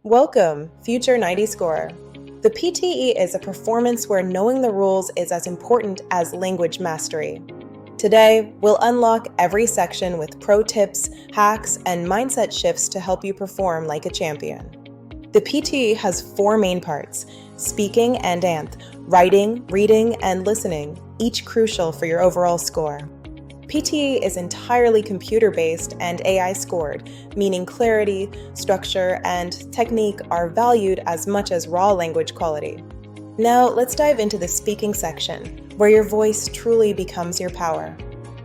Welcome, future 90 scorer. The PTE is a performance where knowing the rules is as important as language mastery. Today, we'll unlock every section with pro tips, hacks, and mindset shifts to help you perform like a champion. The PTE has 4 main parts: speaking and anth, writing, reading, and listening, each crucial for your overall score. PTE is entirely computer-based and AI scored, meaning clarity, structure, and technique are valued as much as raw language quality. Now, let's dive into the speaking section, where your voice truly becomes your power.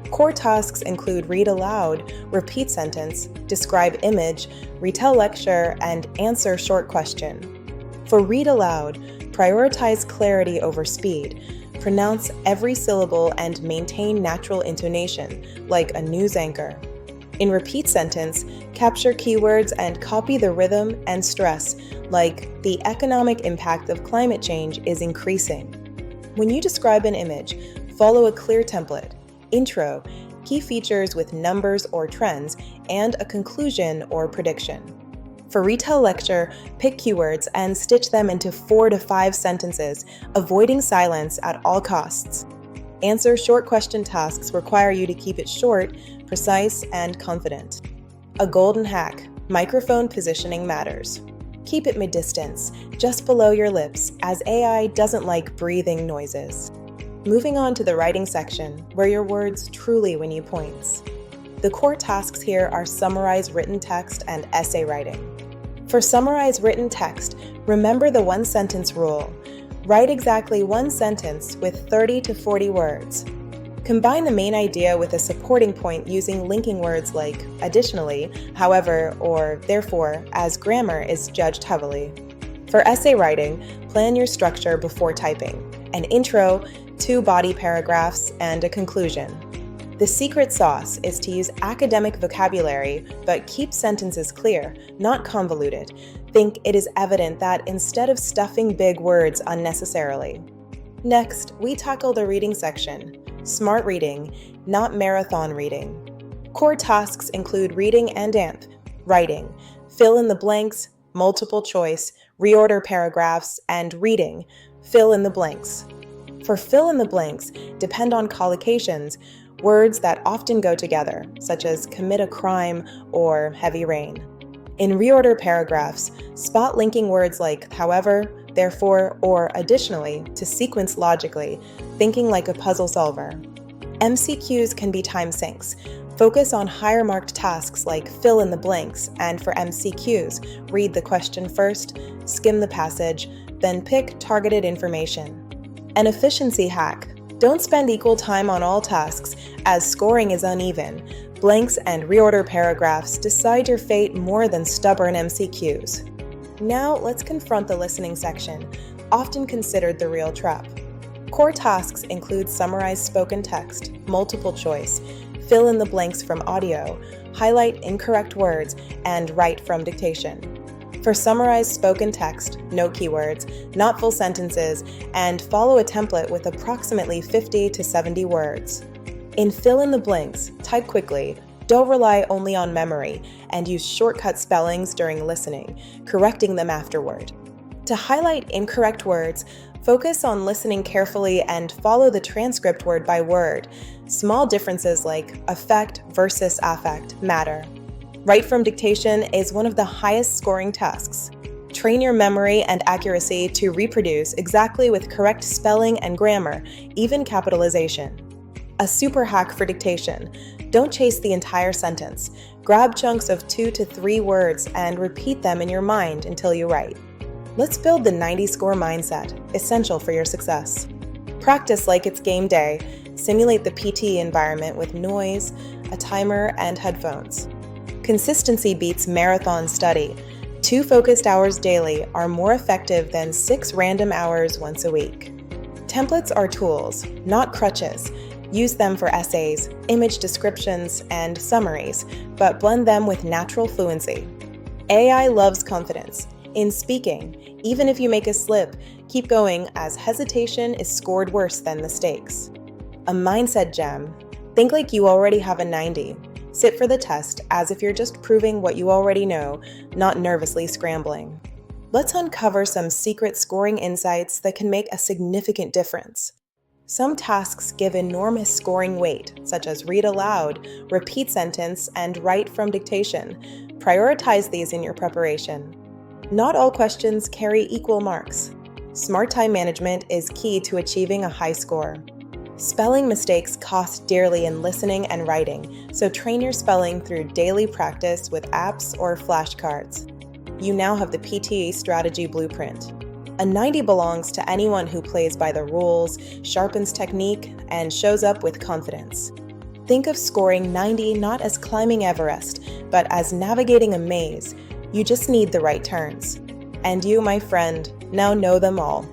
Core tasks include read aloud, repeat sentence, describe image, retell lecture, and answer short question. For read aloud, prioritize clarity over speed. Pronounce every syllable and maintain natural intonation, like a news anchor. In repeat sentence, capture keywords and copy the rhythm and stress, like the economic impact of climate change is increasing. When you describe an image, follow a clear template: intro, key features with numbers or trends, and a conclusion or prediction. For retell lecture, pick keywords and stitch them into 4 to 5 sentences, avoiding silence at all costs. Answer short question tasks require you to keep it short, precise, and confident. A golden hack: microphone positioning matters. Keep it mid-distance, just below your lips, as AI doesn't like breathing noises. Moving on to the writing section, where your words truly win you points. The core tasks here are summarize written text and essay writing. For summarize written text, remember the 1-sentence rule. Write exactly 1 sentence with 30 to 40 words. Combine the main idea with a supporting point using linking words like additionally, however, or therefore, as grammar is judged heavily. For essay writing, plan your structure before typing: an intro, 2 body paragraphs, and a conclusion. The secret sauce is to use academic vocabulary, but keep sentences clear, not convoluted. Think it is evident that instead of stuffing big words unnecessarily. Next, we tackle the reading section: smart reading, not marathon reading. Core tasks include reading and anth, writing, fill in the blanks, multiple choice, reorder paragraphs, and reading, fill in the blanks. For fill in the blanks, depend on collocations, words that often go together, such as commit a crime or heavy rain. In reorder paragraphs, spot linking words like however, therefore, or additionally to sequence logically, thinking like a puzzle solver. MCQs can be time sinks. Focus on higher marked tasks like fill in the blanks, and for MCQs, read the question first, skim the passage, then pick targeted information. An efficiency hack: don't spend equal time on all tasks, as scoring is uneven. Blanks and reorder paragraphs decide your fate more than stubborn MCQs. Now let's confront the listening section, often considered the real trap. Core tasks include summarize spoken text, multiple choice, fill in the blanks from audio, highlight incorrect words, and write from dictation. For summarize spoken text, note keywords, not full sentences, and follow a template with approximately 50 to 70 words. In fill in the blanks, type quickly, don't rely only on memory, and use shortcut spellings during listening, correcting them afterward. To highlight incorrect words, focus on listening carefully and follow the transcript word by word. Small differences like affect versus affect matter. Write from dictation is one of the highest scoring tasks. Train your memory and accuracy to reproduce exactly with correct spelling and grammar, even capitalization. A super hack for dictation: don't chase the entire sentence. Grab chunks of 2 to 3 words and repeat them in your mind until you write. Let's build the 90 score mindset, essential for your success. Practice like it's game day. Simulate the PTE environment with noise, a timer, and headphones. Consistency beats marathon study. 2 focused hours daily are more effective than 6 random hours once a week. Templates are tools, not crutches. Use them for essays, image descriptions, and summaries, but blend them with natural fluency. AI loves confidence. In speaking, even if you make a slip, keep going, as hesitation is scored worse than mistakes. A mindset gem: think like you already have a 90. Sit for the test as if you're just proving what you already know, not nervously scrambling. Let's uncover some secret scoring insights that can make a significant difference. Some tasks give enormous scoring weight, such as read aloud, repeat sentence, and write from dictation. Prioritize these in your preparation. Not all questions carry equal marks. Smart time management is key to achieving a high score. Spelling mistakes cost dearly in listening and writing, so train your spelling through daily practice with apps or flashcards. You now have the PTE Strategy Blueprint. A 90 belongs to anyone who plays by the rules, sharpens technique, and shows up with confidence. Think of scoring 90 not as climbing Everest, but as navigating a maze. You just need the right turns. And you, my friend, now know them all.